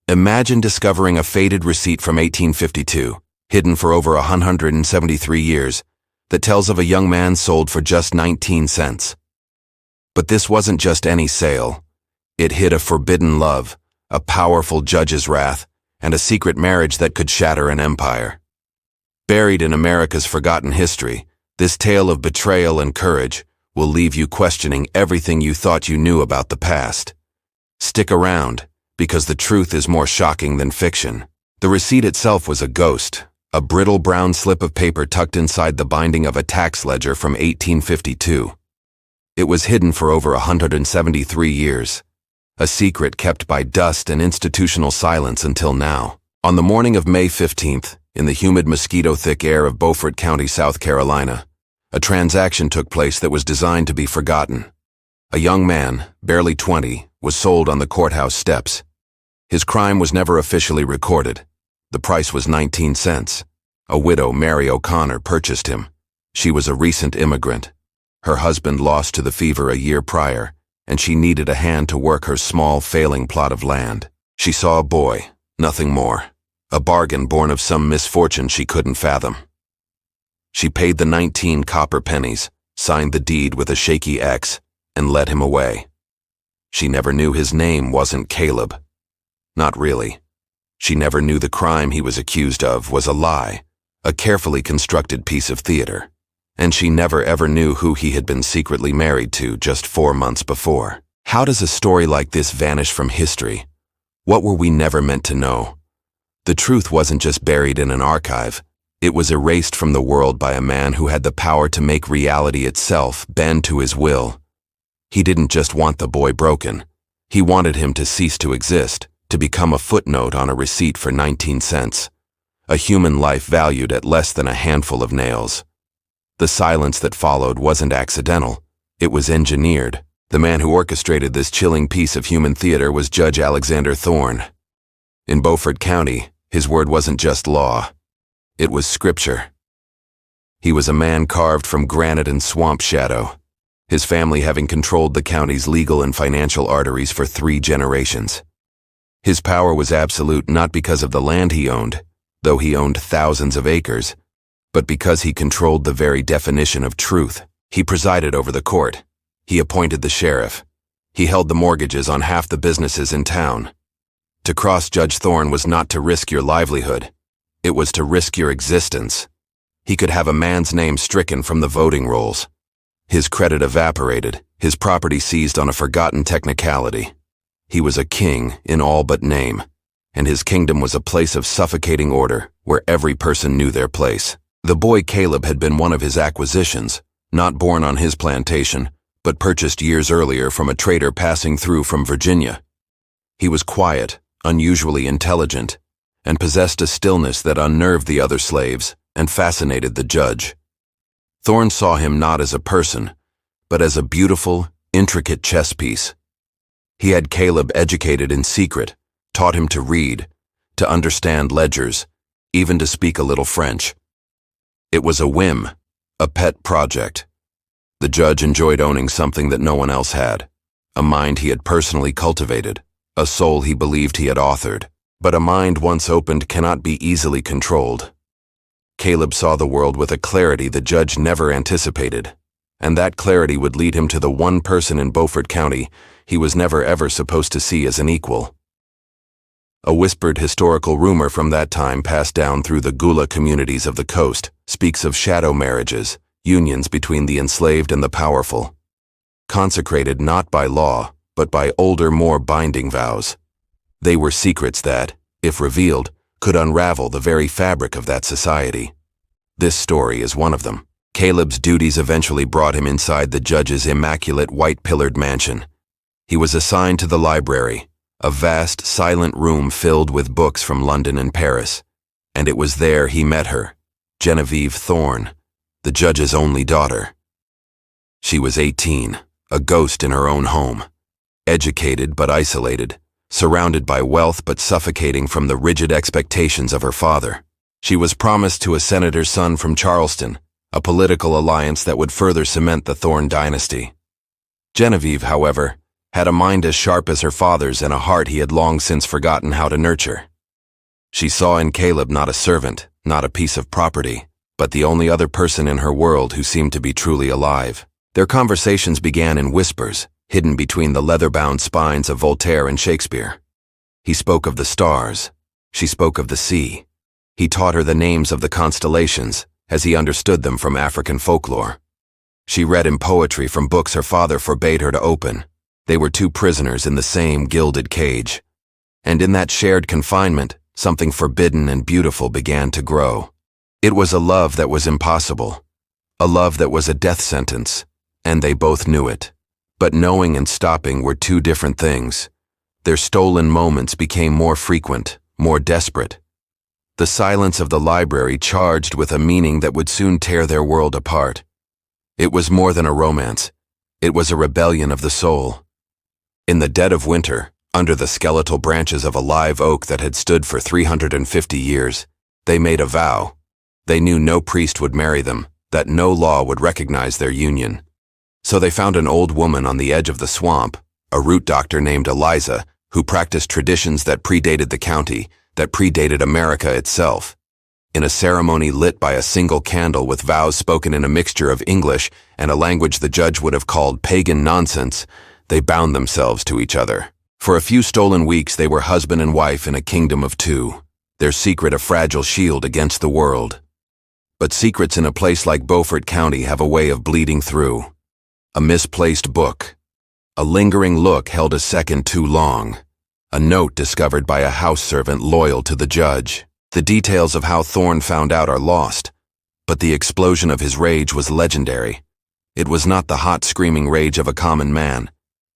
Imagine discovering a faded receipt from 1852, hidden for over 173 years, that tells of a young man sold for just 19 cents. But this wasn't just any sale. It hid a forbidden love, a powerful judge's wrath, and a secret marriage that could shatter an empire. Buried in America's forgotten history, this tale of betrayal and courage will leave you questioning everything you thought you knew about the past. Stick around, because the truth is more shocking than fiction. The receipt itself was a ghost, a brittle brown slip of paper tucked inside the binding of a tax ledger from 1852. It was hidden for over 173 years, a secret kept by dust and institutional silence until now. On the morning of May 15th, in the humid mosquito-thick air of Beaufort County, South Carolina, a transaction took place that was designed to be forgotten. A young man, barely 20, was sold on the courthouse steps. His crime was never officially recorded. The price was 19 cents. A widow, Mary O'Connor, purchased him. She was a recent immigrant. Her husband lost to the fever a year prior, and she needed a hand to work her small, failing plot of land. She saw a boy, nothing more. A bargain born of some misfortune she couldn't fathom. She paid the 19 copper pennies, signed the deed with a shaky X, and led him away. She never knew his name wasn't Caleb. Not really. She never knew the crime he was accused of was a lie, a carefully constructed piece of theater. And she never ever knew who he had been secretly married to just 4 months before. How does a story like this vanish from history? What were we never meant to know? The truth wasn't just buried in an archive. It was erased from the world by a man who had the power to make reality itself bend to his will. He didn't just want the boy broken. He wanted him to cease to exist, to become a footnote on a receipt for 19 cents. A human life valued at less than a handful of nails. The silence that followed wasn't accidental. It was engineered. The man who orchestrated this chilling piece of human theater was Judge Alexander Thorne. In Beaufort County, his word wasn't just law. It was scripture. He was a man carved from granite and swamp shadow, his family having controlled the county's legal and financial arteries for 3 generations. His power was absolute not because of the land he owned, though he owned thousands of acres, but because he controlled the very definition of truth. He presided over the court. He appointed the sheriff. He held the mortgages on half the businesses in town. To cross Judge Thorne was not to risk your livelihood. It was to risk your existence. He could have a man's name stricken from the voting rolls. His credit evaporated, his property seized on a forgotten technicality. He was a king in all but name, and his kingdom was a place of suffocating order where every person knew their place. The boy Caleb had been one of his acquisitions, not born on his plantation, but purchased years earlier from a trader passing through from Virginia. He was quiet, unusually intelligent, and possessed a stillness that unnerved the other slaves and fascinated the judge. Thorne saw him not as a person, but as a beautiful, intricate chess piece. He had Caleb educated in secret, taught him to read, to understand ledgers, even to speak a little French. It was a whim, a pet project. The judge enjoyed owning something that no one else had, a mind he had personally cultivated, a soul he believed he had authored. But a mind once opened cannot be easily controlled. Caleb saw the world with a clarity the judge never anticipated, and that clarity would lead him to the one person in Beaufort County he was never ever supposed to see as an equal. A whispered historical rumor from that time passed down through the Gula communities of the coast speaks of shadow marriages, unions between the enslaved and the powerful, consecrated not by law, but by older, more binding vows. They were secrets that, if revealed, could unravel the very fabric of that society. This story is one of them. Caleb's duties eventually brought him inside the judge's immaculate white-pillared mansion. He was assigned to the library, a vast, silent room filled with books from London and Paris, and it was there he met her, Genevieve Thorne, the judge's only daughter. She was 18, a ghost in her own home, educated but isolated, surrounded by wealth but suffocating from the rigid expectations of her father. She was promised to a senator's son from Charleston, a political alliance that would further cement the Thorne dynasty. Genevieve, however, had a mind as sharp as her father's and a heart he had long since forgotten how to nurture. She saw in Caleb not a servant, not a piece of property, but the only other person in her world who seemed to be truly alive. Their conversations began in whispers, hidden between the leather-bound spines of Voltaire and Shakespeare. He spoke of the stars. She spoke of the sea. He taught her the names of the constellations, as he understood them from African folklore. She read him poetry from books her father forbade her to open. They were two prisoners in the same gilded cage. And in that shared confinement, something forbidden and beautiful began to grow. It was a love that was impossible, a love that was a death sentence, and they both knew it. But knowing and stopping were two different things. Their stolen moments became more frequent, more desperate. The silence of the library charged with a meaning that would soon tear their world apart. It was more than a romance. It was a rebellion of the soul. In the dead of winter, under the skeletal branches of a live oak that had stood for 350 years, they made a vow. They knew no priest would marry them, that no law would recognize their union. So they found an old woman on the edge of the swamp, a root doctor named Eliza, who practiced traditions that predated the county, that predated America itself. In a ceremony lit by a single candle with vows spoken in a mixture of English and a language the judge would have called pagan nonsense, they bound themselves to each other. For a few stolen weeks they were husband and wife in a kingdom of two, their secret a fragile shield against the world. But secrets in a place like Beaufort County have a way of bleeding through. A misplaced book. A lingering look held a second too long. A note discovered by a house servant loyal to the judge. The details of how Thorne found out are lost, but the explosion of his rage was legendary. It was not the hot screaming rage of a common man.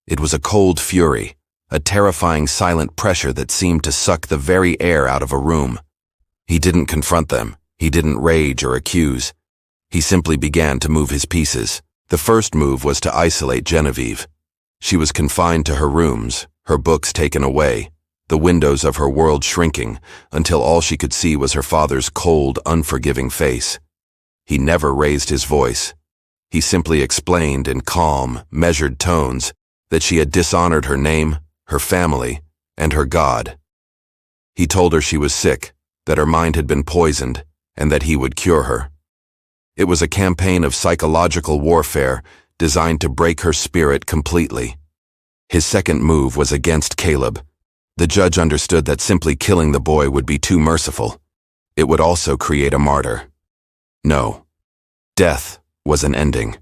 It was a cold fury, a terrifying silent pressure that seemed to suck the very air out of a room. He didn't confront them. He didn't rage or accuse. He simply began to move his pieces. The first move was to isolate Genevieve. She was confined to her rooms, her books taken away, the windows of her world shrinking, until all she could see was her father's cold, unforgiving face. He never raised his voice. He simply explained in calm, measured tones that she had dishonored her name, her family, and her God. He told her she was sick, that her mind had been poisoned, and that he would cure her. It was a campaign of psychological warfare designed to break her spirit completely. His second move was against Caleb. The judge understood that simply killing the boy would be too merciful. It would also create a martyr. No. Death was an ending.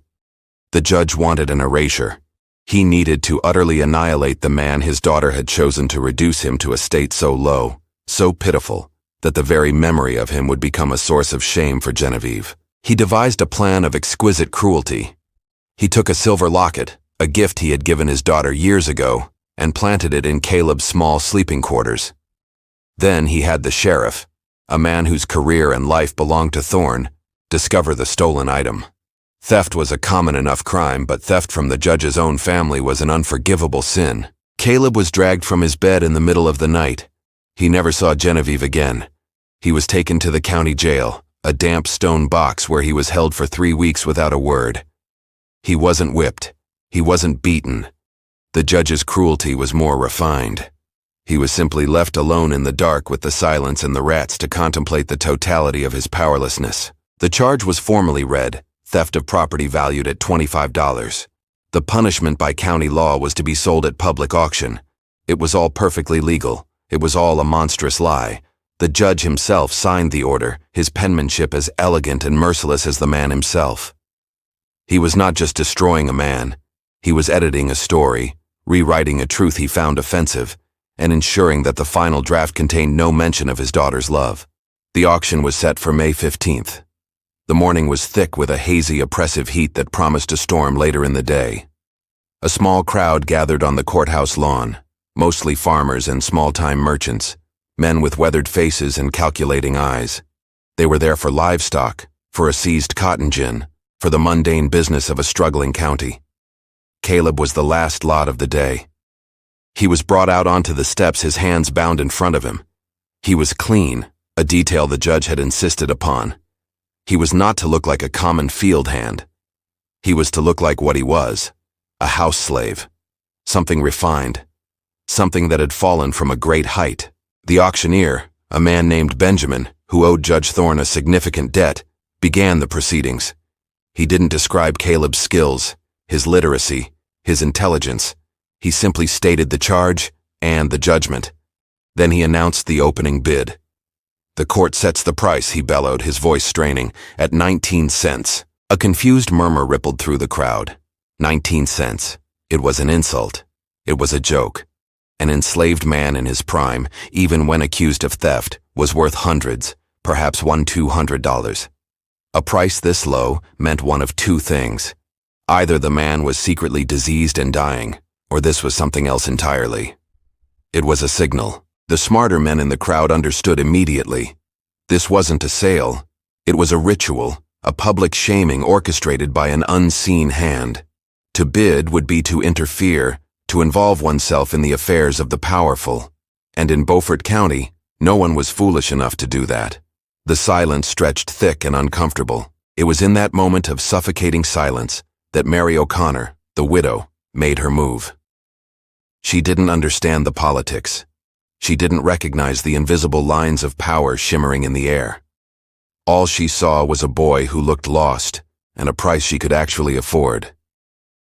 The judge wanted an erasure. He needed to utterly annihilate the man his daughter had chosen to reduce him to a state so low, so pitiful, that the very memory of him would become a source of shame for Genevieve. He devised a plan of exquisite cruelty. He took a silver locket, a gift he had given his daughter years ago, and planted it in Caleb's small sleeping quarters. Then he had the sheriff, a man whose career and life belonged to Thorne, discover the stolen item. Theft was a common enough crime, but theft from the judge's own family was an unforgivable sin. Caleb was dragged from his bed in the middle of the night. He never saw Genevieve again. He was taken to the county jail, a damp stone box where he was held for 3 weeks without a word. He wasn't whipped. He wasn't beaten. The judge's cruelty was more refined. He was simply left alone in the dark with the silence and the rats to contemplate the totality of his powerlessness. The charge was formally read, theft of property valued at $25. The punishment by county law was to be sold at public auction. It was all perfectly legal. It was all a monstrous lie. The judge himself signed the order, his penmanship as elegant and merciless as the man himself. He was not just destroying a man. He was editing a story, rewriting a truth he found offensive, and ensuring that the final draft contained no mention of his daughter's love. The auction was set for May 15th. The morning was thick with a hazy, oppressive heat that promised a storm later in the day. A small crowd gathered on the courthouse lawn, mostly farmers and small-time merchants, men with weathered faces and calculating eyes. They were there for livestock, for a seized cotton gin, for the mundane business of a struggling county. Caleb was the last lot of the day. He was brought out onto the steps, his hands bound in front of him. He was clean, a detail the judge had insisted upon. He was not to look like a common field hand. He was to look like what he was, a house slave. something refined, something that had fallen from a great height. The auctioneer, a man named Benjamin, who owed Judge Thorne a significant debt, began the proceedings. He didn't describe Caleb's skills, his literacy, his intelligence. He simply stated the charge and the judgment. Then he announced the opening bid. "The court sets the price," he bellowed, his voice straining, "at 19 cents. A confused murmur rippled through the crowd. 19 cents. It was an insult. It was a joke. An enslaved man in his prime, even when accused of theft, was worth hundreds, perhaps $200. A price this low meant one of two things. Either the man was secretly diseased and dying, or this was something else entirely. It was a signal. The smarter men in the crowd understood immediately. This wasn't a sale. It was a ritual, a public shaming orchestrated by an unseen hand. To bid would be to interfere, to involve oneself in the affairs of the powerful. And in Beaufort County, no one was foolish enough to do that. The silence stretched thick and uncomfortable. It was in that moment of suffocating silence that Mary O'Connor, the widow, made her move. She didn't understand the politics. She didn't recognize the invisible lines of power shimmering in the air. All she saw was a boy who looked lost, and a price she could actually afford.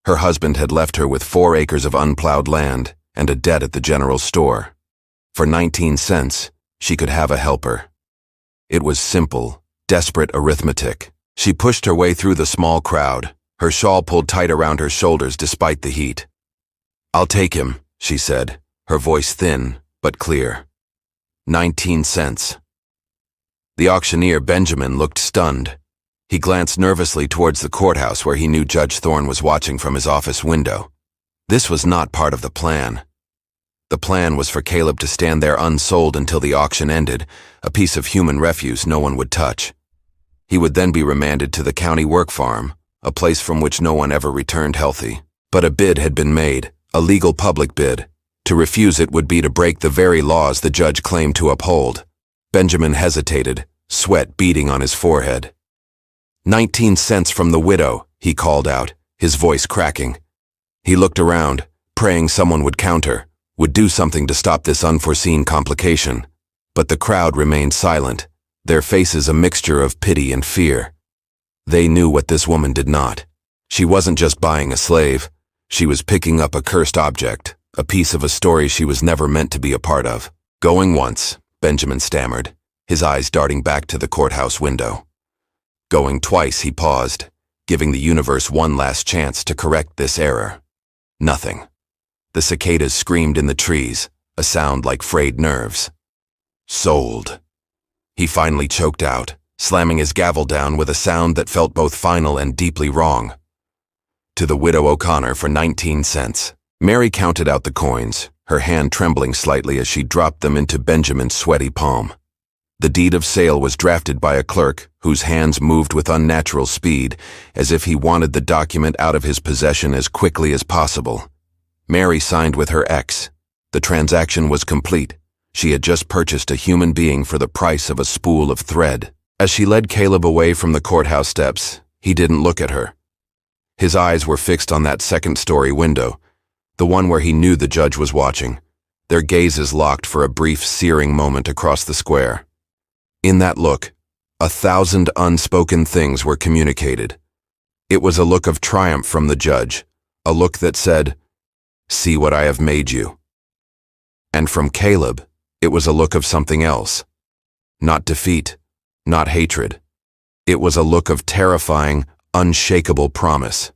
Her husband had left her with 4 acres of unplowed land and a debt at the general store. For 19 cents, she could have a helper. It was simple, desperate arithmetic. She pushed her way through the small crowd, her shawl pulled tight around her shoulders despite the heat. "I'll take him," she said, her voice thin but clear. 19 cents. The auctioneer, Benjamin, looked stunned. He glanced nervously towards the courthouse where he knew Judge Thorne was watching from his office window. This was not part of the plan. The plan was for Caleb to stand there unsold until the auction ended, a piece of human refuse no one would touch. He would then be remanded to the county work farm, a place from which no one ever returned healthy. But a bid had been made, a legal public bid. To refuse it would be to break the very laws the judge claimed to uphold. Benjamin hesitated, sweat beading on his forehead. 19 cents from the widow, he called out, his voice cracking. He looked around, praying someone would counter, would do something to stop this unforeseen complication. But the crowd remained silent, their faces a mixture of pity and fear. They knew what this woman did not. She wasn't just buying a slave. She was picking up a cursed object, a piece of a story she was never meant to be a part of. "Going once," Benjamin stammered, his eyes darting back to the courthouse window. "Going twice," he paused, giving the universe one last chance to correct this error. Nothing. The cicadas screamed in the trees, a sound like frayed nerves. "Sold," he finally choked out, slamming his gavel down with a sound that felt both final and deeply wrong. "To the widow O'Connor for 19 cents. Mary counted out the coins, her hand trembling slightly as she dropped them into Benjamin's sweaty palm. The deed of sale was drafted by a clerk whose hands moved with unnatural speed, as if he wanted the document out of his possession as quickly as possible. Mary signed with her ex. The transaction was complete. She had just purchased a human being for the price of a spool of thread. As she led Caleb away from the courthouse steps, he didn't look at her. His eyes were fixed on that second-story window, the one where he knew the judge was watching. Their gazes locked for a brief, searing moment across the square. In that look, 1,000 unspoken things were communicated. It was a look of triumph from the judge, a look that said, "See what I have made you." And from Caleb, it was a look of something else. Not defeat, not hatred. It was a look of terrifying, unshakable promise.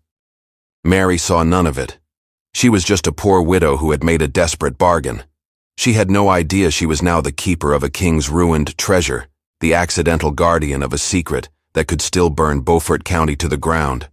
Mary saw none of it. She was just a poor widow who had made a desperate bargain. She had no idea she was now the keeper of a king's ruined treasure, the accidental guardian of a secret that could still burn Beaufort County to the ground.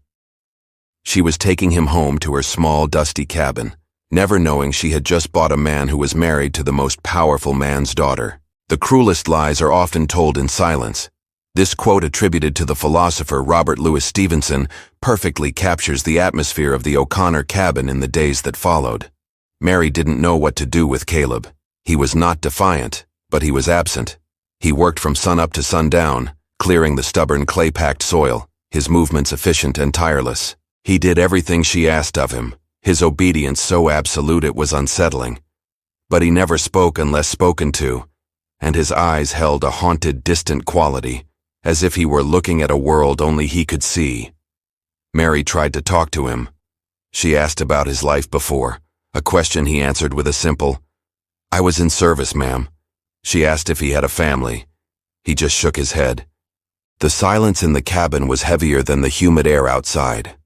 She was taking him home to her small, dusty cabin, never knowing she had just bought a man who was married to the most powerful man's daughter. The cruelest lies are often told in silence. This quote, attributed to the philosopher Robert Louis Stevenson, perfectly captures the atmosphere of the O'Connor cabin in the days that followed. Mary didn't know what to do with Caleb. He was not defiant, but he was absent. He worked from sunup to sundown, clearing the stubborn clay-packed soil, his movements efficient and tireless. He did everything she asked of him, his obedience so absolute it was unsettling. But he never spoke unless spoken to, and his eyes held a haunted, distant quality, as if he were looking at a world only he could see. Mary tried to talk to him. She asked about his life before, a question he answered with a simple, "I was in service, ma'am." She asked if he had a family. He just shook his head. The silence in the cabin was heavier than the humid air outside.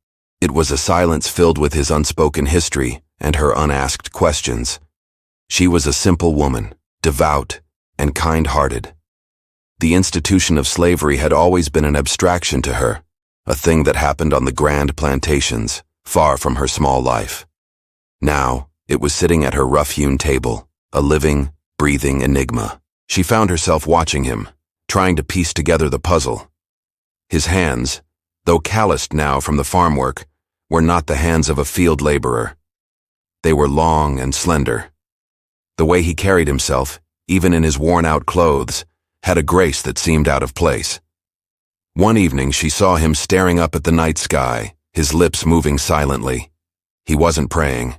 It was a silence filled with his unspoken history and her unasked questions. She was a simple woman, devout and kind-hearted. The institution of slavery had always been an abstraction to her, a thing that happened on the grand plantations, far from her small life. Now, it was sitting at her rough-hewn table, a living, breathing enigma. She found herself watching him, trying to piece together the puzzle. His hands, though calloused now from the farm work, were not the hands of a field laborer. They were long and slender. The way he carried himself, even in his worn-out clothes, had a grace that seemed out of place. One evening she saw him staring up at the night sky, his lips moving silently. He wasn't praying.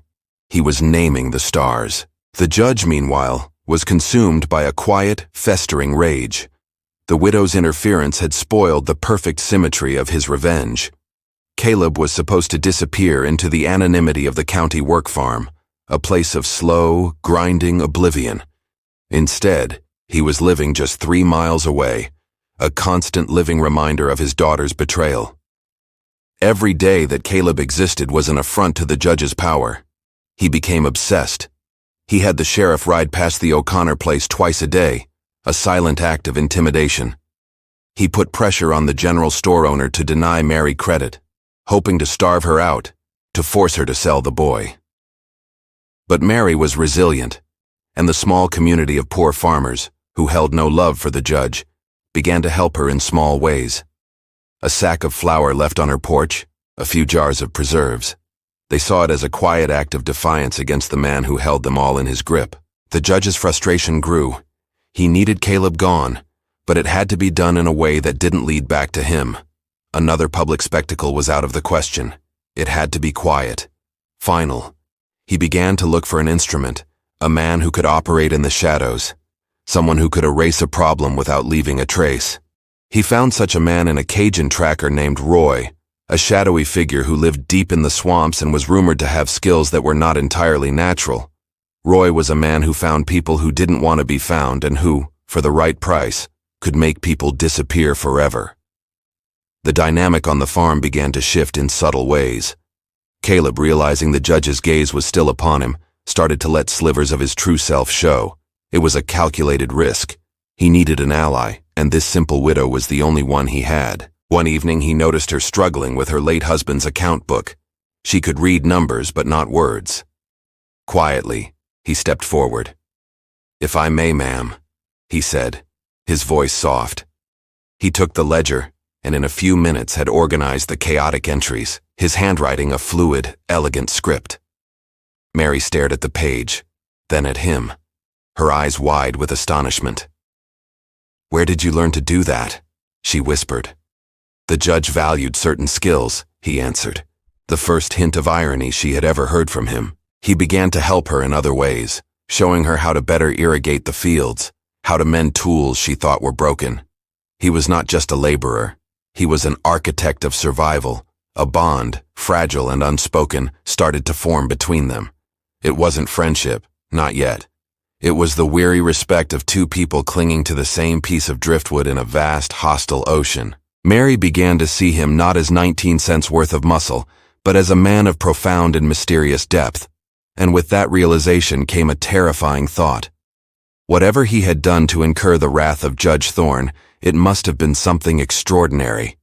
He was naming the stars. The judge, meanwhile, was consumed by a quiet, festering rage. The widow's interference had spoiled the perfect symmetry of his revenge. Caleb was supposed to disappear into the anonymity of the county work farm, a place of slow, grinding oblivion. Instead, he was living just 3 miles away, a constant living reminder of his daughter's betrayal. Every day that Caleb existed was an affront to the judge's power. He became obsessed. He had the sheriff ride past the O'Connor place twice a day, a silent act of intimidation. He put pressure on the general store owner to deny Mary credit, hoping to starve her out, to force her to sell the boy. But Mary was resilient, and the small community of poor farmers, who held no love for the judge, began to help her in small ways. A sack of flour left on her porch, a few jars of preserves. They saw it as a quiet act of defiance against the man who held them all in his grip. The judge's frustration grew. He needed Caleb gone, but it had to be done in a way that didn't lead back to him. Another public spectacle was out of the question. It had to be quiet, final. He began to look for an instrument, a man who could operate in the shadows, someone who could erase a problem without leaving a trace. He found such a man in a Cajun tracker named Roy, a shadowy figure who lived deep in the swamps and was rumored to have skills that were not entirely natural. Roy was a man who found people who didn't want to be found and who, for the right price, could make people disappear forever. The dynamic on the farm began to shift in subtle ways. Caleb, realizing the judge's gaze was still upon him, started to let slivers of his true self show. It was a calculated risk. He needed an ally, and this simple widow was the only one he had. One evening he noticed her struggling with her late husband's account book. She could read numbers but not words. Quietly, he stepped forward. "If I may, ma'am," he said, his voice soft. He took the ledger, and in a few minutes had organized the chaotic entries, his handwriting a fluid, elegant script. Mary stared at the page, then at him, her eyes wide with astonishment. "Where did you learn to do that?" she whispered. The judge valued certain skills, he answered. The first hint of irony she had ever heard from him. He began to help her in other ways, showing her how to better irrigate the fields, how to mend tools she thought were broken. He was not just a laborer. He was an architect of survival. A bond, fragile and unspoken, started to form between them. It wasn't friendship, not yet. It was the weary respect of two people clinging to the same piece of driftwood in a vast, hostile ocean. Mary began to see him not as 19 cents worth of muscle, but as a man of profound and mysterious depth. And with that realization came a terrifying thought. Whatever he had done to incur the wrath of Judge Thorne, it must have been something extraordinary.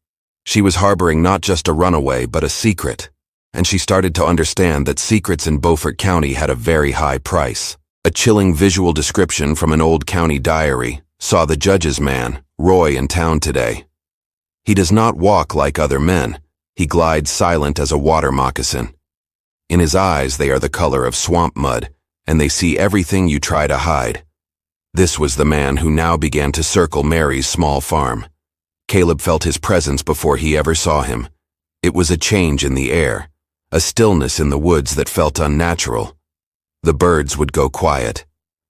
She was harboring not just a runaway, but a secret. And she started to understand that secrets in Beaufort County had a very high price. A chilling visual description from an old county diary saw the judge's man, Roy, in town today. He does not walk like other men. He glides silent as a water moccasin. In his eyes, they are the color of swamp mud, and they see everything you try to hide. This was the man who now began to circle Mary's small farm. Caleb felt his presence before he ever saw him. It was a change in the air, a stillness in the woods that felt unnatural. The birds would go quiet.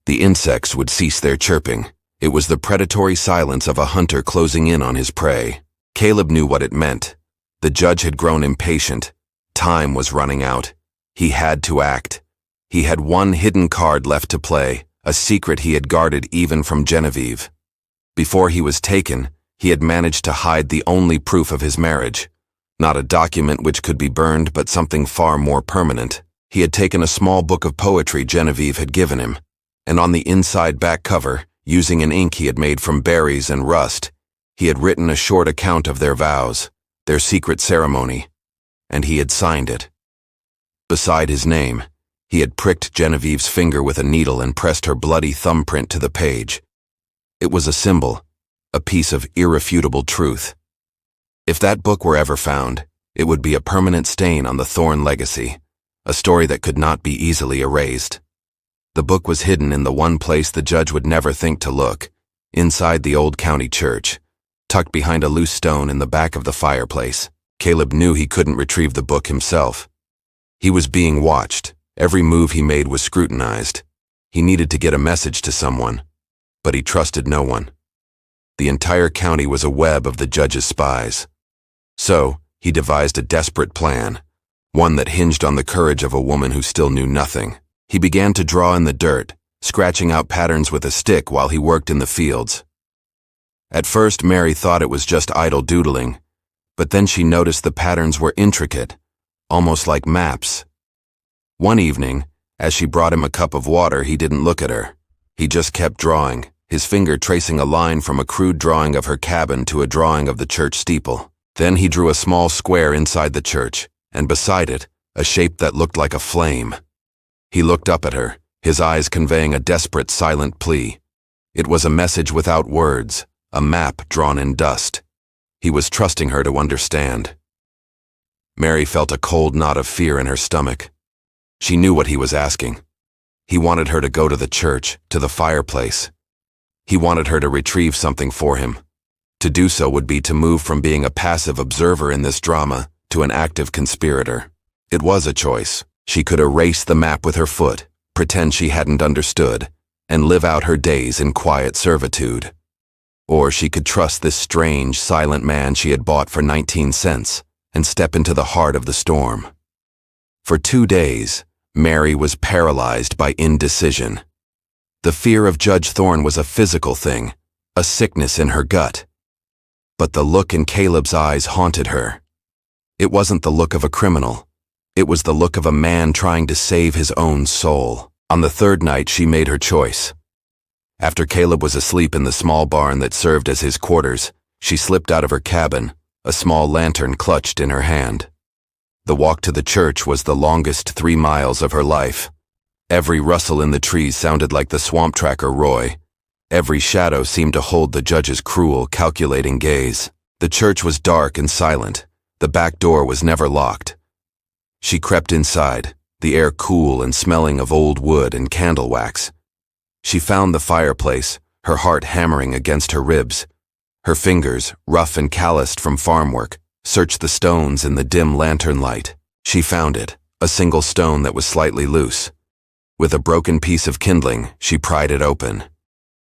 The insects would cease their chirping. It was the predatory silence of a hunter closing in on his prey. Caleb knew what it meant. The judge had grown impatient. Time was running out. He had to act. He had one hidden card left to play, a secret he had guarded even from Genevieve. Before he was taken, he had managed to hide the only proof of his marriage. Not a document which could be burned, but something far more permanent. He had taken a small book of poetry Genevieve had given him, and on the inside back cover, using an ink he had made from berries and rust, he had written a short account of their vows, their secret ceremony, and he had signed it. Beside his name, he had pricked Genevieve's finger with a needle and pressed her bloody thumbprint to the page. It was a symbol, a piece of irrefutable truth. If that book were ever found, it would be a permanent stain on the Thorne legacy, a story that could not be easily erased. The book was hidden in the one place the judge would never think to look, inside the old county church, tucked behind a loose stone in the back of the fireplace. Caleb knew he couldn't retrieve the book himself. He was being watched. Every move he made was scrutinized. He needed to get a message to someone, but he trusted no one. The entire county was a web of the judge's spies. So, he devised a desperate plan, one that hinged on the courage of a woman who still knew nothing. He began to draw in the dirt, scratching out patterns with a stick while he worked in the fields. At first, Mary thought it was just idle doodling, but then she noticed the patterns were intricate, almost like maps. One evening, as she brought him a cup of water, he didn't look at her. He just kept drawing, his finger tracing a line from a crude drawing of her cabin to a drawing of the church steeple. Then he drew a small square inside the church, and beside it, a shape that looked like a flame. He looked up at her, his eyes conveying a desperate, silent plea. It was a message without words, a map drawn in dust. He was trusting her to understand. Mary felt a cold knot of fear in her stomach. She knew what he was asking. He wanted her to go to the church, to the fireplace. He wanted her to retrieve something for him. To do so would be to move from being a passive observer in this drama to an active conspirator. It was a choice. She could erase the map with her foot, pretend she hadn't understood, and live out her days in quiet servitude. Or she could trust this strange, silent man she had bought for 19 cents and step into the heart of the storm. For 2 days, Mary was paralyzed by indecision. The fear of Judge Thorne was a physical thing, a sickness in her gut. But the look in Caleb's eyes haunted her. It wasn't the look of a criminal. It was the look of a man trying to save his own soul. On the third night, she made her choice. After Caleb was asleep in the small barn that served as his quarters, she slipped out of her cabin, a small lantern clutched in her hand. The walk to the church was the longest 3 miles of her life. Every rustle in the trees sounded like the swamp tracker Roy. Every shadow seemed to hold the judge's cruel, calculating gaze. The church was dark and silent. The back door was never locked. She crept inside, the air cool and smelling of old wood and candle wax. She found the fireplace, her heart hammering against her ribs. Her fingers, rough and calloused from farm work, searched the stones in the dim lantern light. She found it, a single stone that was slightly loose. With a broken piece of kindling, she pried it open.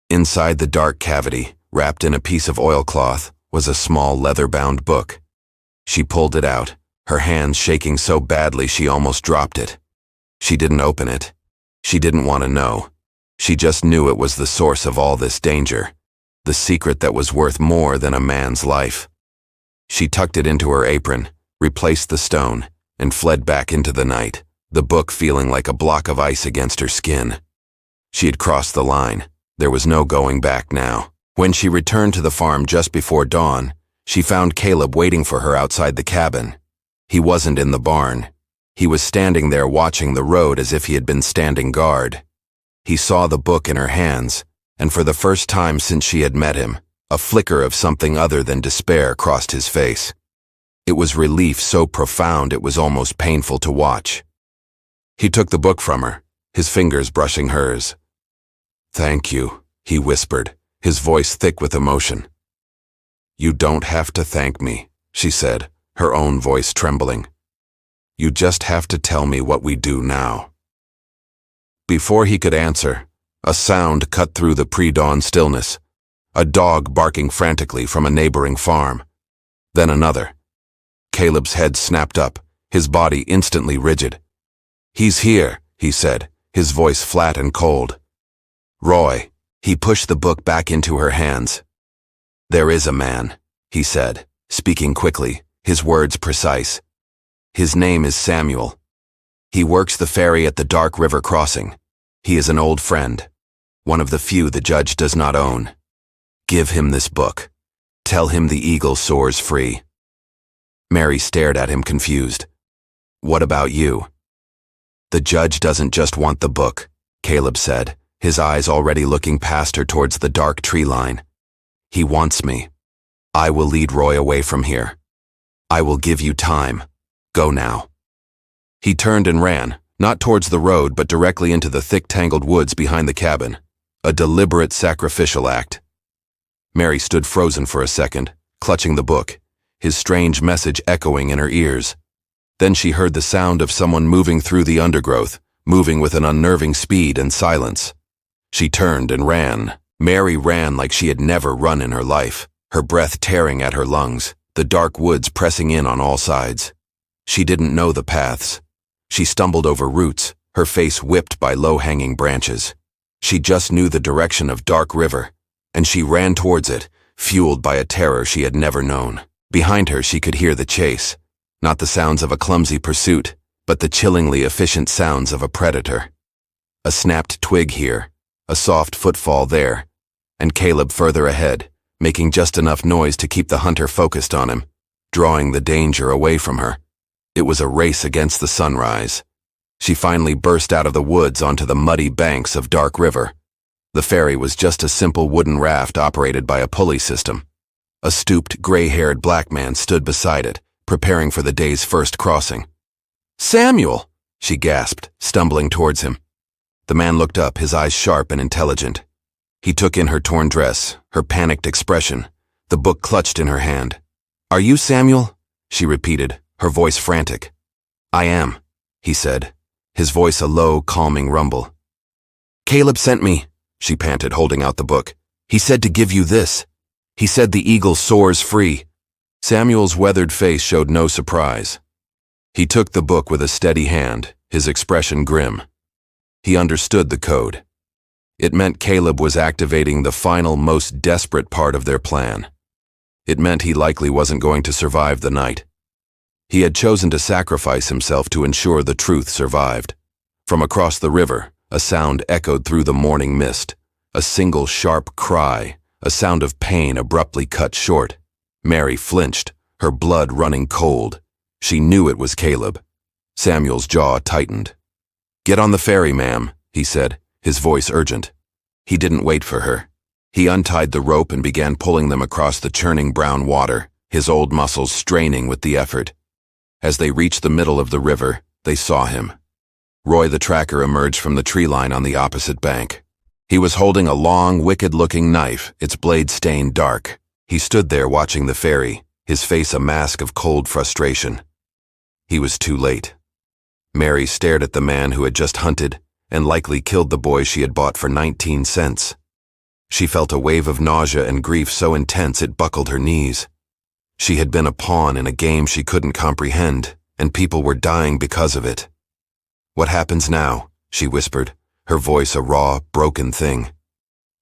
Inside the dark cavity, wrapped in a piece of oilcloth, was a small leather-bound book. She pulled it out, her hands shaking so badly she almost dropped it. She didn't open it. She didn't want to know. She just knew it was the source of all this danger, the secret that was worth more than a man's life. She tucked it into her apron, replaced the stone, and fled back into the night, the book feeling like a block of ice against her skin. She had crossed the line. There was no going back now. When she returned to the farm just before dawn, she found Caleb waiting for her outside the cabin. He wasn't in the barn. He was standing there watching the road as if he had been standing guard. He saw the book in her hands, and for the first time since she had met him, a flicker of something other than despair crossed his face. It was relief so profound it was almost painful to watch. He took the book from her, his fingers brushing hers. "Thank you," he whispered, his voice thick with emotion. "You don't have to thank me," she said, her own voice trembling. You just have to tell me what we do now." Before he could answer, a sound cut through the pre-dawn stillness. A dog barking frantically from a neighboring farm. Then another. Caleb's head snapped up, his body instantly rigid. "He's here," he said, his voice flat and cold. "Roy." He pushed the book back into her hands. "There is a man," he said, speaking quickly, his words precise. "His name is Samuel. He works the ferry at the Dark River crossing. He is an old friend, one of the few the judge does not own. Give him this book. Tell him the eagle soars free." Mary stared at him confused. "What about you?" "The judge doesn't just want the book," Caleb said, his eyes already looking past her towards the dark tree line. "He wants me. I will lead Roy away from here. I will give you time. Go now." He turned and ran, not towards the road but directly into the thick tangled woods behind the cabin, a deliberate sacrificial act. Mary stood frozen for a second, clutching the book, his strange message echoing in her ears. Then she heard the sound of someone moving through the undergrowth, moving with an unnerving speed and silence. She turned and ran. Mary ran like she had never run in her life, her breath tearing at her lungs, the dark woods pressing in on all sides. She didn't know the paths. She stumbled over roots, her face whipped by low-hanging branches. She just knew the direction of Dark River, and she ran towards it, fueled by a terror she had never known. Behind her she could hear the chase, not the sounds of a clumsy pursuit, but the chillingly efficient sounds of a predator. A snapped twig here, a soft footfall there, and Caleb further ahead, making just enough noise to keep the hunter focused on him, drawing the danger away from her. It was a race against the sunrise. She finally burst out of the woods onto the muddy banks of Dark River. The ferry was just a simple wooden raft operated by a pulley system. A stooped, gray-haired black man stood beside it, preparing for the day's first crossing. "Samuel!" she gasped, stumbling towards him. The man looked up, his eyes sharp and intelligent. He took in her torn dress, her panicked expression, the book clutched in her hand. "Are you Samuel?" she repeated, her voice frantic. "I am," he said, his voice a low, calming rumble. "Caleb sent me," she panted, holding out the book. "He said to give you this. He said the eagle soars free." Samuel's weathered face showed no surprise. He took the book with a steady hand, his expression grim. He understood the code. It meant Caleb was activating the final, most desperate part of their plan. It meant he likely wasn't going to survive the night. He had chosen to sacrifice himself to ensure the truth survived. From across the river, a sound echoed through the morning mist, a single sharp cry, a sound of pain abruptly cut short. Mary flinched, her blood running cold. She knew it was Caleb. Samuel's jaw tightened. "Get on the ferry, ma'am," he said, his voice urgent. He didn't wait for her. He untied the rope and began pulling them across the churning brown water, his old muscles straining with the effort. As they reached the middle of the river, they saw him. Roy the tracker emerged from the tree line on the opposite bank. He was holding a long, wicked-looking knife, its blade stained dark. He stood there watching the ferry, his face a mask of cold frustration. He was too late. Mary stared at the man who had just hunted and likely killed the boy she had bought for 19 cents. She felt a wave of nausea and grief so intense it buckled her knees. She had been a pawn in a game she couldn't comprehend, and people were dying because of it. "What happens now?" she whispered, her voice a raw, broken thing.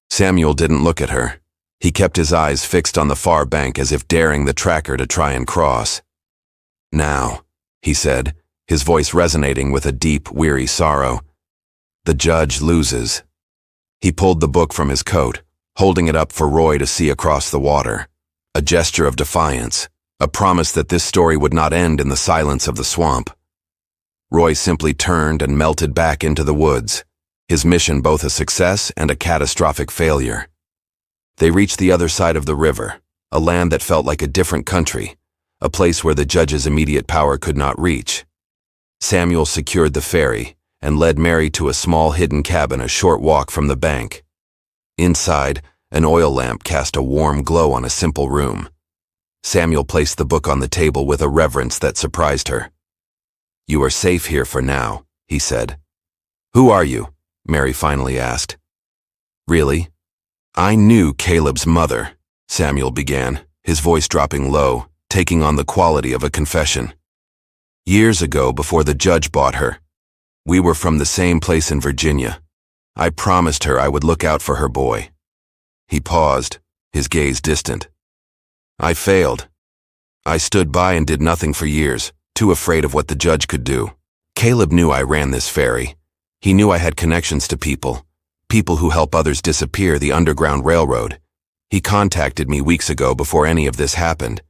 Samuel didn't look at her. He kept his eyes fixed on the far bank as if daring the tracker to try and cross. "Now," he said, his voice resonating with a deep, weary sorrow. "The judge loses." He pulled the book from his coat, holding it up for Roy to see across the water. A gesture of defiance, a promise that this story would not end in the silence of the swamp. Roy simply turned and melted back into the woods, his mission both a success and a catastrophic failure. They reached the other side of the river, a land that felt like a different country, a place where the judge's immediate power could not reach. Samuel secured the ferry and led Mary to a small hidden cabin a short walk from the bank. Inside, an oil lamp cast a warm glow on a simple room. Samuel placed the book on the table with a reverence that surprised her. "You are safe here for now," he said. "Who are you?" Mary finally asked. "Really?" "I knew Caleb's mother," Samuel began, his voice dropping low, taking on the quality of a confession. "Years ago, before the judge bought her. We were from the same place in Virginia. I promised her I would look out for her boy." He paused, his gaze distant. "I failed. I stood by and did nothing for years, too afraid of what the judge could do. Caleb knew I ran this ferry. He knew I had connections to people who help others disappear, the Underground Railroad. He contacted me weeks ago before any of this happened.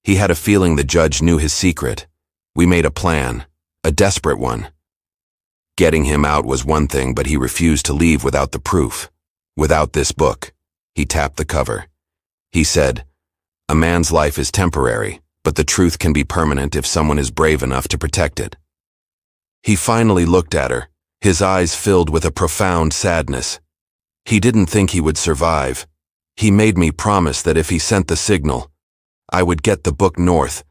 He had a feeling the judge knew his secret. We made a plan, a desperate one. Getting him out was one thing, but he refused to leave without the proof. Without this book." He tapped the cover. He said, "A man's life is temporary, but the truth can be permanent if someone is brave enough to protect it." He finally looked at her, his eyes filled with a profound sadness. He didn't think he would survive. He made me promise that if he sent the signal, I would get the book north,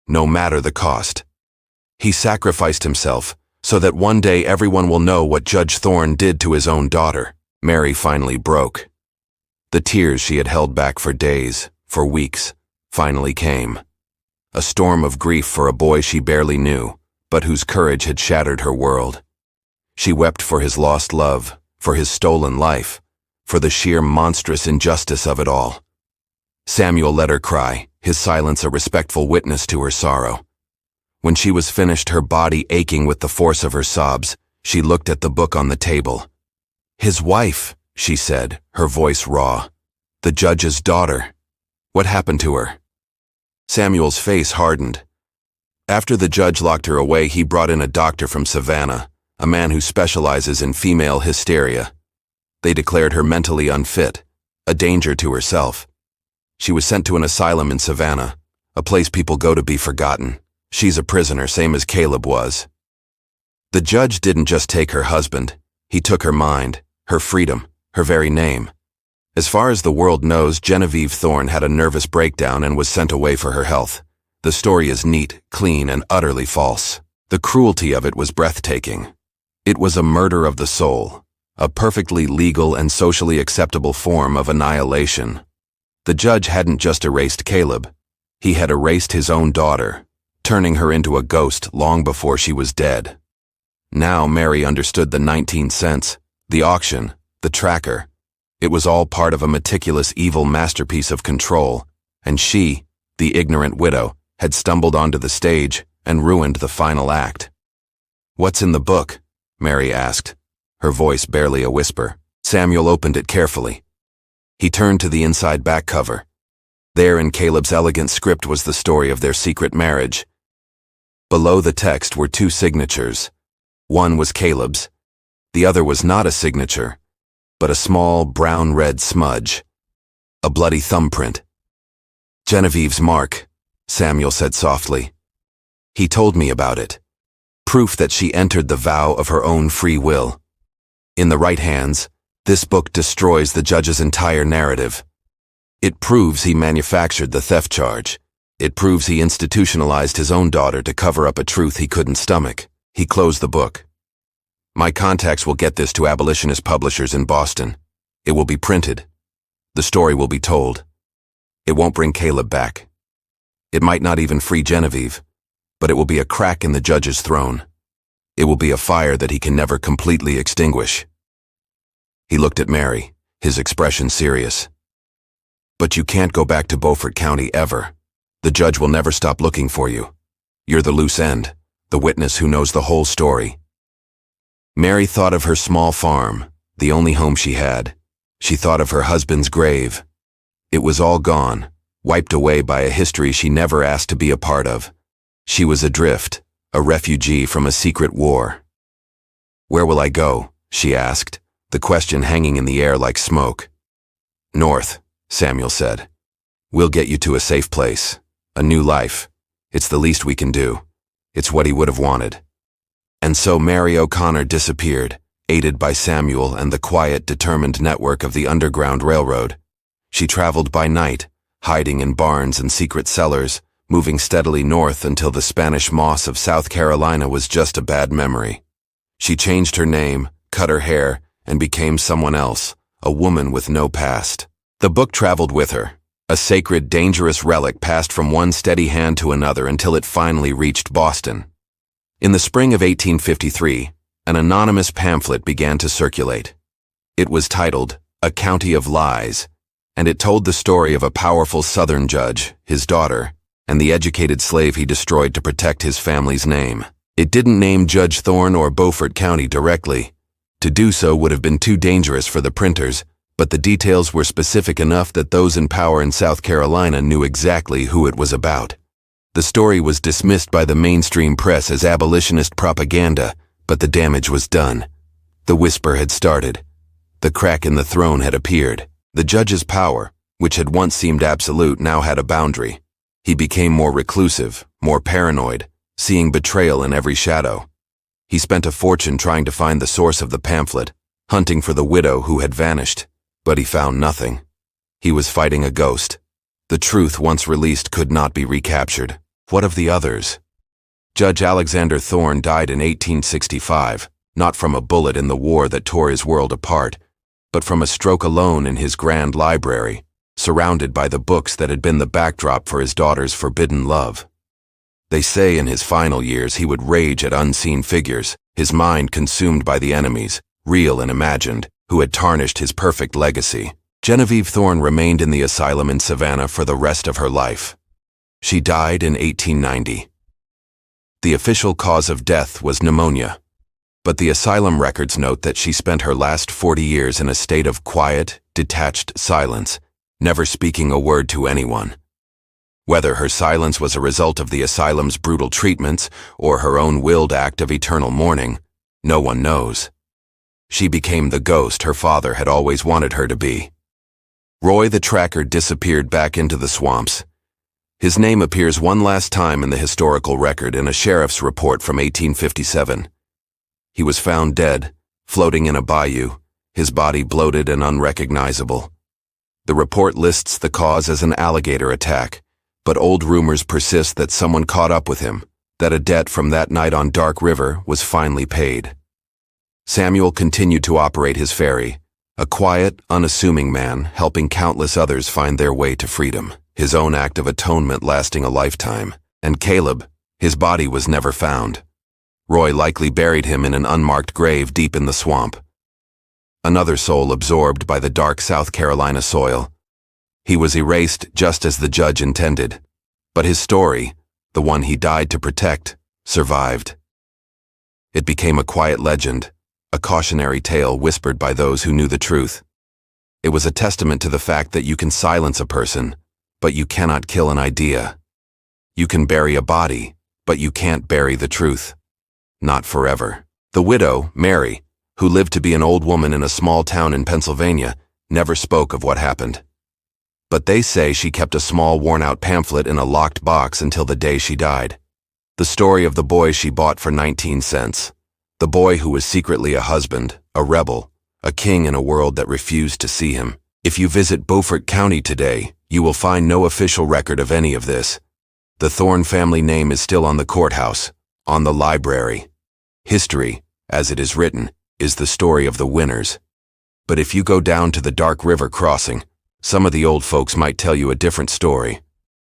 no matter the cost. He sacrificed himself so that one day everyone will know what Judge Thorne did to his own daughter. Mary finally broke. The tears she had held back for days, for weeks, finally came. A storm of grief for a boy she barely knew, but whose courage had shattered her world. She wept for his lost love, for his stolen life, for the sheer monstrous injustice of it all. Samuel let her cry, his silence a respectful witness to her sorrow. When she was finished, her body aching with the force of her sobs, she looked at the book on the table. "His wife," she said, her voice raw. "The judge's daughter. What happened to her?" Samuel's face hardened. After the judge locked her away, he brought in a doctor from Savannah, a man who specializes in female hysteria. They declared her mentally unfit, a danger to herself. She was sent to an asylum in Savannah, a place people go to be forgotten. She's a prisoner, same as Caleb was. The judge didn't just take her husband, he took her mind, her freedom, her very name. As far as the world knows, Genevieve Thorne had a nervous breakdown and was sent away for her health. The story is neat, clean, and utterly false. The cruelty of it was breathtaking. It was a murder of the soul, a perfectly legal and socially acceptable form of annihilation. The judge hadn't just erased Caleb. He had erased his own daughter, turning her into a ghost long before she was dead. Now Mary understood the 19 cents, the auction, the tracker. It was all part of a meticulous evil masterpiece of control, and she, the ignorant widow, had stumbled onto the stage and ruined the final act. "What's in the book?" Mary asked, her voice barely a whisper. Samuel opened it carefully. He turned to the inside back cover. There in Caleb's elegant script was the story of their secret marriage. Below the text were two signatures. One was Caleb's. The other was not a signature, but a small brown-red smudge. A bloody thumbprint. "Genevieve's mark," Samuel said softly. "He told me about it. Proof that she entered the vow of her own free will. In the right hands, this book destroys the judge's entire narrative. It proves he manufactured the theft charge. It proves he institutionalized his own daughter to cover up a truth he couldn't stomach." He closed the book. "My contacts will get this to abolitionist publishers in Boston. It will be printed. The story will be told. It won't bring Caleb back. It might not even free Genevieve, but it will be a crack in the judge's throne. It will be a fire that he can never completely extinguish." He looked at Mary, his expression serious. "But you can't go back to Beaufort County ever. The judge will never stop looking for you. You're the loose end, the witness who knows the whole story." Mary thought of her small farm, the only home she had. She thought of her husband's grave. It was all gone, wiped away by a history she never asked to be a part of. She was adrift, a refugee from a secret war. "Where will I go?" she asked, the question hanging in the air like smoke. "North," Samuel said. "We'll get you to a safe place, a new life. It's the least we can do. It's what he would have wanted." And so Mary O'Connor disappeared, aided by Samuel and the quiet, determined network of the Underground Railroad. She traveled by night, hiding in barns and secret cellars, moving steadily north until the Spanish moss of South Carolina was just a bad memory. She changed her name, cut her hair, and became someone else, a woman with no past. The book traveled with her, a sacred, dangerous relic passed from one steady hand to another until it finally reached Boston. In the spring of 1853, an anonymous pamphlet began to circulate. It was titled, A County of Lies, and it told the story of a powerful Southern judge, his daughter, and the educated slave he destroyed to protect his family's name. It didn't name Judge Thorne or Beaufort County directly. To do so would have been too dangerous for the printers, but the details were specific enough that those in power in South Carolina knew exactly who it was about. The story was dismissed by the mainstream press as abolitionist propaganda, but the damage was done. The whisper had started. The crack in the throne had appeared. The judge's power, which had once seemed absolute, now had a boundary. He became more reclusive, more paranoid, seeing betrayal in every shadow. He spent a fortune trying to find the source of the pamphlet, hunting for the widow who had vanished, but he found nothing. He was fighting a ghost. The truth once released could not be recaptured. What of the others? Judge Alexander Thorne died in 1865, not from a bullet in the war that tore his world apart, but from a stroke alone in his grand library, surrounded by the books that had been the backdrop for his daughter's forbidden love. They say in his final years he would rage at unseen figures, his mind consumed by the enemies, real and imagined, who had tarnished his perfect legacy. Genevieve Thorne remained in the asylum in Savannah for the rest of her life. She died in 1890. The official cause of death was pneumonia, but the asylum records note that she spent her last 40 years in a state of quiet, detached silence, never speaking a word to anyone. Whether her silence was a result of the asylum's brutal treatments or her own willed act of eternal mourning, no one knows. She became the ghost her father had always wanted her to be. Roy the Tracker disappeared back into the swamps. His name appears one last time in the historical record in a sheriff's report from 1857. He was found dead, floating in a bayou, his body bloated and unrecognizable. The report lists the cause as an alligator attack, but old rumors persist that someone caught up with him, that a debt from that night on Dark River was finally paid. Samuel continued to operate his ferry, a quiet, unassuming man helping countless others find their way to freedom, his own act of atonement lasting a lifetime. And Caleb, his body was never found. Roy likely buried him in an unmarked grave deep in the swamp. Another soul absorbed by the dark South Carolina soil. He was erased just as the judge intended, but his story, the one he died to protect, survived. It became a quiet legend, a cautionary tale whispered by those who knew the truth. It was a testament to the fact that you can silence a person, but you cannot kill an idea. You can bury a body, but you can't bury the truth. Not forever. The widow, Mary, who lived to be an old woman in a small town in Pennsylvania, never spoke of what happened. But they say she kept a small worn-out pamphlet in a locked box until the day she died. The story of the boy she bought for 19 cents. The boy who was secretly a husband, a rebel, a king in a world that refused to see him. If you visit Beaufort County today, you will find no official record of any of this. The Thorne family name is still on the courthouse, on the library. History, as it is written, is the story of the winners. But if you go down to the Dark River crossing, some of the old folks might tell you a different story.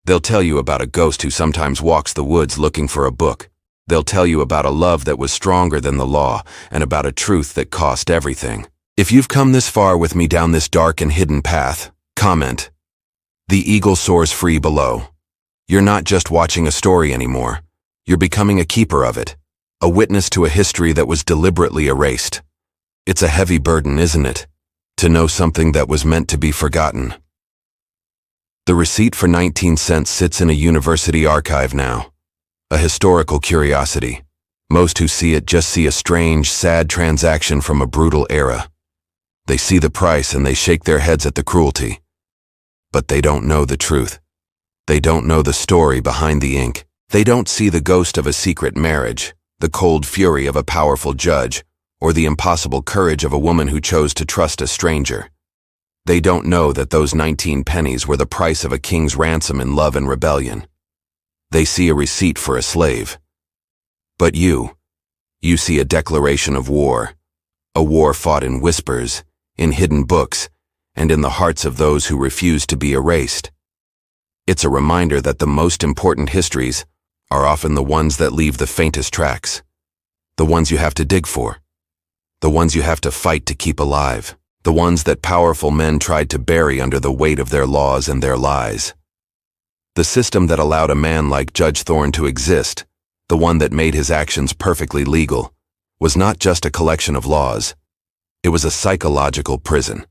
They'll tell you about a ghost who sometimes walks the woods looking for a book. They'll tell you about a love that was stronger than the law and about a truth that cost everything. If you've come this far with me down this dark and hidden path, comment. The eagle soars free below. You're not just watching a story anymore. You're becoming a keeper of it, a witness to a history that was deliberately erased. It's a heavy burden, isn't it? To know something that was meant to be forgotten. The receipt for 19 cents sits in a university archive now. A historical curiosity. Most who see it just see a strange, sad transaction from a brutal era. They see the price and they shake their heads at the cruelty. But they don't know the truth. They don't know the story behind the ink. They don't see the ghost of a secret marriage, the cold fury of a powerful judge, or the impossible courage of a woman who chose to trust a stranger. They don't know that those 19 pennies were the price of a king's ransom in love and rebellion. They see a receipt for a slave. But you see a declaration of war, a war fought in whispers, in hidden books, and in the hearts of those who refuse to be erased. It's a reminder that the most important histories are often the ones that leave the faintest tracks, the ones you have to dig for, the ones you have to fight to keep alive, the ones that powerful men tried to bury under the weight of their laws and their lies. The system that allowed a man like Judge Thorne to exist, the one that made his actions perfectly legal, was not just a collection of laws. It was a psychological prison.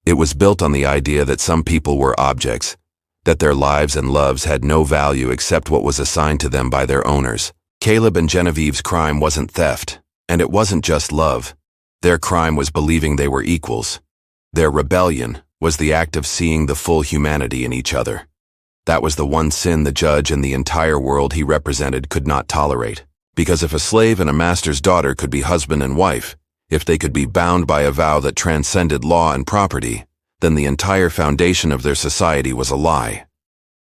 It was built on the idea that some people were objects, that their lives and loves had no value except what was assigned to them by their owners. Caleb and Genevieve's crime wasn't theft, and it wasn't just love. Their crime was believing they were equals. Their rebellion was the act of seeing the full humanity in each other. That was the one sin the judge and the entire world he represented could not tolerate. Because if a slave and a master's daughter could be husband and wife, if they could be bound by a vow that transcended law and property, then the entire foundation of their society was a lie.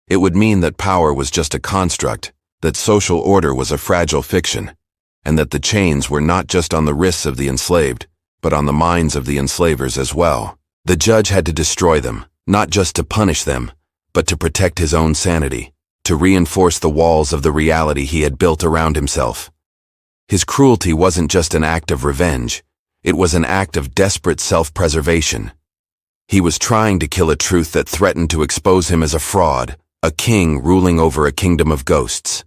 It would mean that power was just a construct, that social order was a fragile fiction, and that the chains were not just on the wrists of the enslaved, but on the minds of the enslavers as well. The judge had to destroy them, not just to punish them, but to protect his own sanity, to reinforce the walls of the reality he had built around himself. His cruelty wasn't just an act of revenge, it was an act of desperate self-preservation. He was trying to kill a truth that threatened to expose him as a fraud, a king ruling over a kingdom of ghosts.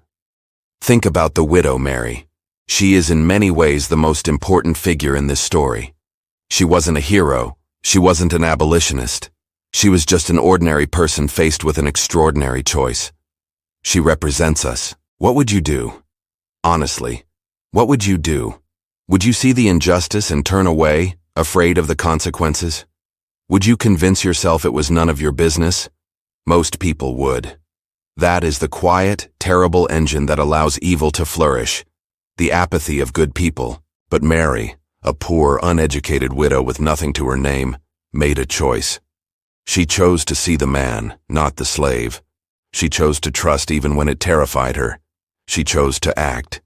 Think about the widow Mary. She is in many ways the most important figure in this story. She wasn't a hero, she wasn't an abolitionist. She was just an ordinary person faced with an extraordinary choice. She represents us. What would you do? Honestly, what would you do? Would you see the injustice and turn away, afraid of the consequences? Would you convince yourself it was none of your business? Most people would. That is the quiet, terrible engine that allows evil to flourish, the apathy of good people. But Mary, a poor, uneducated widow with nothing to her name, made a choice. She chose to see the man, not the slave. She chose to trust even when it terrified her. She chose to act.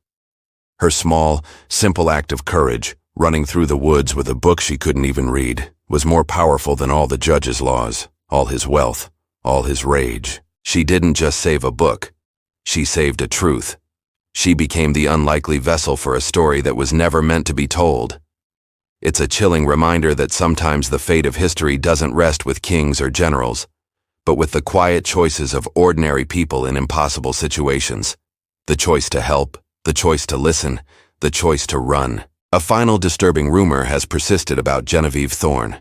Her small, simple act of courage, running through the woods with a book she couldn't even read, was more powerful than all the judge's laws, all his wealth, all his rage. She didn't just save a book. She saved a truth. She became the unlikely vessel for a story that was never meant to be told. It's a chilling reminder that sometimes the fate of history doesn't rest with kings or generals, but with the quiet choices of ordinary people in impossible situations. The choice to help, the choice to listen, the choice to run. A final disturbing rumor has persisted about Genevieve Thorne.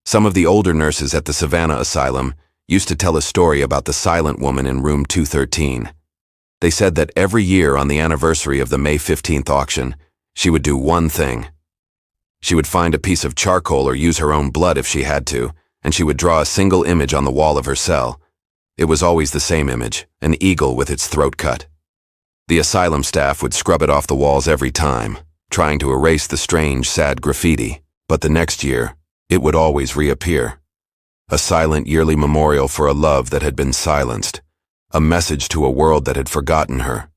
Some of the older nurses at the Savannah Asylum used to tell a story about the silent woman in room 213. They said that every year on the anniversary of the May 15th auction, she would do one thing. She would find a piece of charcoal or use her own blood if she had to, and she would draw a single image on the wall of her cell. It was always the same image, an eagle with its throat cut. The asylum staff would scrub it off the walls every time, trying to erase the strange, sad graffiti, but the next year, it would always reappear. A silent yearly memorial for a love that had been silenced, a message to a world that had forgotten her.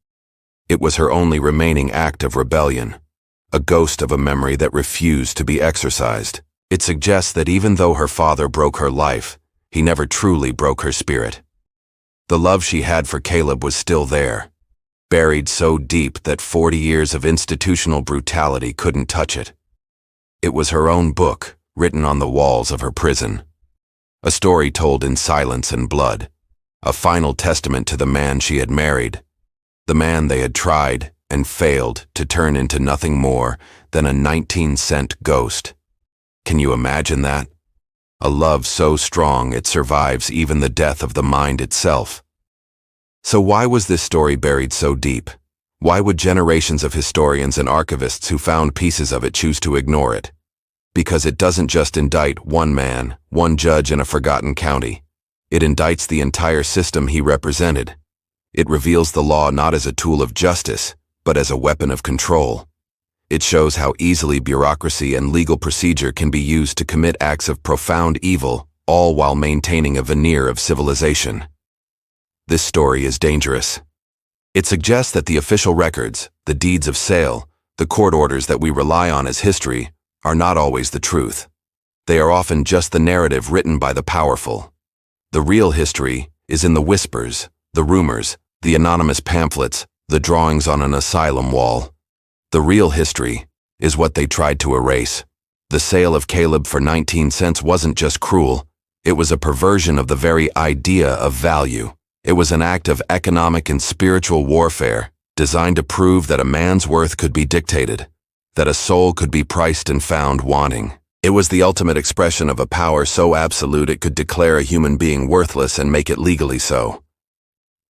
It was her only remaining act of rebellion, a ghost of a memory that refused to be exorcised. It suggests that even though her father broke her life, he never truly broke her spirit. The love she had for Caleb was still there, buried so deep that 40 years of institutional brutality couldn't touch it. It was her own book, written on the walls of her prison. A story told in silence and blood, a final testament to the man she had married, the man they had tried and failed to turn into nothing more than a 19-cent ghost. Can you imagine that? A love so strong it survives even the death of the mind itself. So why was this story buried so deep? Why would generations of historians and archivists who found pieces of it choose to ignore it? Because it doesn't just indict one man, one judge in a forgotten county. It indicts the entire system he represented. It reveals the law not as a tool of justice, but as a weapon of control. It shows how easily bureaucracy and legal procedure can be used to commit acts of profound evil, all while maintaining a veneer of civilization. This story is dangerous. It suggests that the official records, the deeds of sale, the court orders that we rely on as history, are not always the truth. They are often just the narrative written by the powerful. The real history is in the whispers, the rumors, the anonymous pamphlets, the drawings on an asylum wall. The real history is what they tried to erase. The sale of Caleb for 19 cents wasn't just cruel, it was a perversion of the very idea of value. It was an act of economic and spiritual warfare, designed to prove that a man's worth could be dictated, that a soul could be priced and found wanting. It was the ultimate expression of a power so absolute it could declare a human being worthless and make it legally so.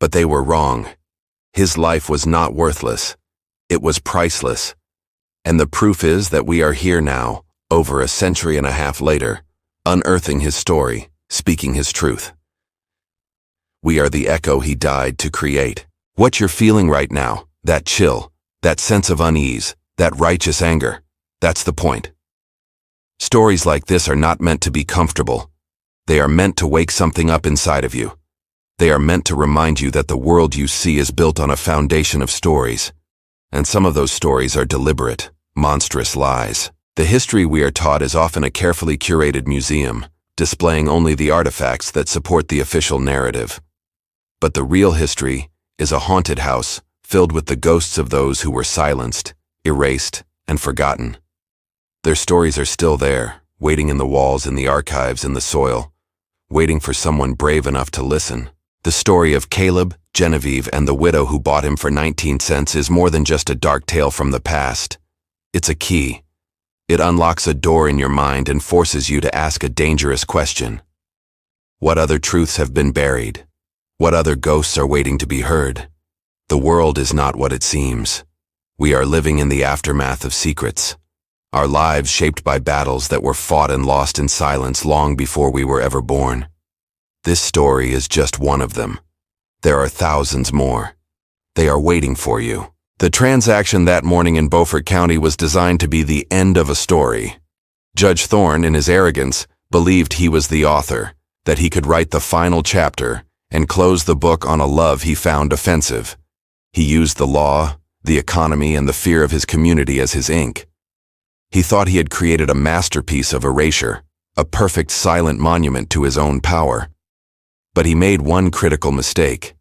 But they were wrong. His life was not worthless. It was priceless. And the proof is that we are here now, over a century and a half later, unearthing his story, speaking his truth. We are the echo he died to create. What you're feeling right now, that chill, that sense of unease, that righteous anger, that's the point. Stories like this are not meant to be comfortable. They are meant to wake something up inside of you. They are meant to remind you that the world you see is built on a foundation of stories. And some of those stories are deliberate, monstrous lies. The history we are taught is often a carefully curated museum, displaying only the artifacts that support the official narrative. But the real history is a haunted house filled with the ghosts of those who were silenced, erased, and forgotten. Their stories are still there, waiting in the walls, in the archives, in the soil, waiting for someone brave enough to listen. The story of Caleb, Genevieve, and the widow who bought him for 19 cents is more than just a dark tale from the past. It's a key. It unlocks a door in your mind and forces you to ask a dangerous question. What other truths have been buried? What other ghosts are waiting to be heard? The world is not what it seems. We are living in the aftermath of secrets. Our lives shaped by battles that were fought and lost in silence long before we were ever born. This story is just one of them. There are thousands more. They are waiting for you. The transaction that morning in Beaufort County was designed to be the end of a story. Judge Thorne, in his arrogance, believed he was the author, that he could write the final chapter and close the book on a love he found offensive. He used the law, the economy, and the fear of his community as his ink. He thought he had created a masterpiece of erasure, a perfect silent monument to his own power. But he made one critical mistake.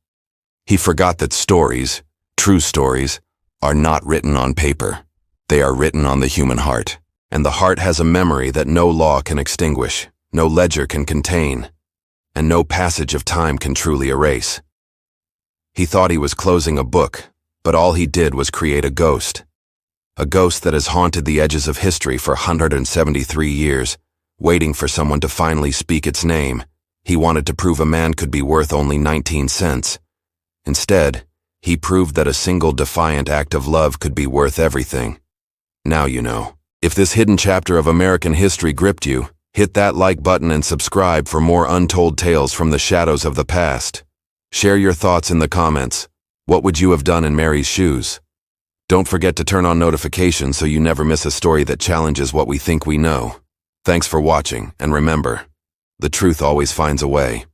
He forgot that stories, true stories, are not written on paper. They are written on the human heart, and the heart has a memory that no law can extinguish, no ledger can contain, and no passage of time can truly erase. He thought he was closing a book, but all he did was create a ghost that has haunted the edges of history for 173 years, waiting for someone to finally speak its name. He wanted to prove a man could be worth only 19 cents. Instead, he proved that a single defiant act of love could be worth everything. Now you know. If this hidden chapter of American history gripped you, hit that like button and subscribe for more untold tales from the shadows of the past. Share your thoughts in the comments. What would you have done in Mary's shoes? Don't forget to turn on notifications so you never miss a story that challenges what we think we know. Thanks for watching, and remember, the truth always finds a way.